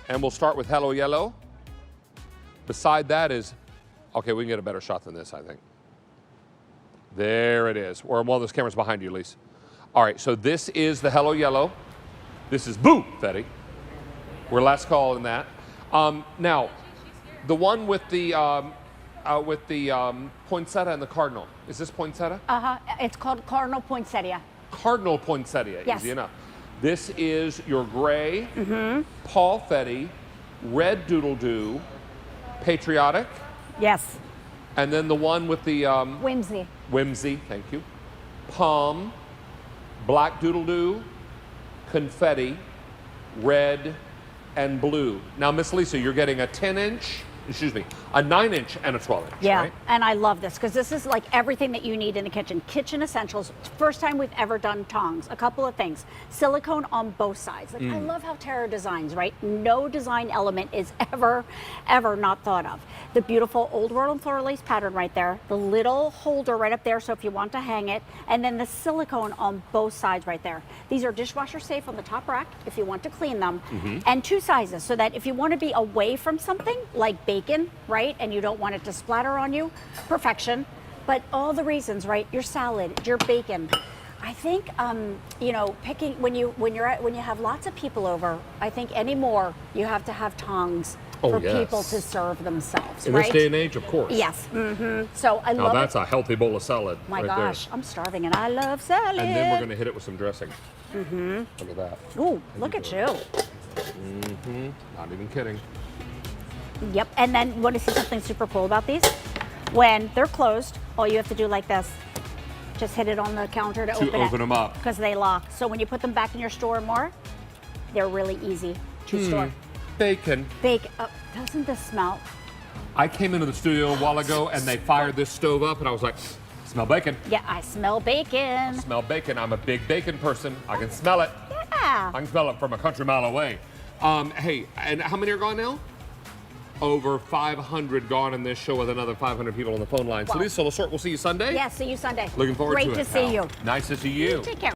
And we'll start with Hello Yellow. Beside that is, okay, we can get a better shot than this, I think. There it is. Or one of those cameras behind you, Lise. All right, so this is the Hello Yellow. This is Boo Fetty. We're last call in that. Now, the one with the poinsettia and the cardinal. Is this poinsettia? It's called Cardinal Poinsettia. Cardinal poinsettia, Yes. easy enough. This is your gray, Paul Fetty, red doodle doo, patriotic, Yes. and then the one with the Whimsy. whimsy, thank you, palm, black doodle doo, confetti, red, and blue. Now, Miss Lisa, you're getting a 10-inch, excuse me, a 9-inch and a 12-inch, Yeah, right? and I love this because this is like everything that you need in the kitchen. Kitchen essentials. First time we've ever done tongs. A couple of things. Silicone on both sides. Like I love how Terra designs, right? No design element is ever not thought of. The beautiful old world and floral lace pattern right there. The little holder right up there, so if you want to hang it, and then the silicone on both sides right there. These are dishwasher safe on the top rack if you want to clean them, and 2 sizes, so that if you want to be away from something like bacon, right, and you don't want it to splatter on you, perfection. But all the reasons, right? Your salad, your bacon. I think, you know, picking when you have lots of people over, I think anymore you have to have tongs for people to serve themselves. In right? this day and age, of course. Yes. So I Now love that's it. a healthy bowl of salad. My right gosh, I'm starving and I love salad. there. And then we're going to hit it with some dressing. Look at that. Ooh, look at you. Not even kidding. Yep. And then want to see something super cool about these? When they're closed, all you have to do like this. Just hit it on the counter to open them up. because they lock. So when you put them back in your store more, they're really easy to store. Bacon. Bake. Doesn't this smell? I came into the studio a while ago and they fired this stove up and I was like, smell bacon. Yeah, I smell bacon. Smell bacon. I'm a big bacon person. I can smell it. Yeah. I can smell it from a country mile away. Hey, and how many are gone now? Over 500 gone in this show with another 500 people on the phone line. So Wow. Lisa, we'll see you Sunday. Yeah, see you Sunday. Looking forward to it. Great to see pal. you. Nice to see you. Take care.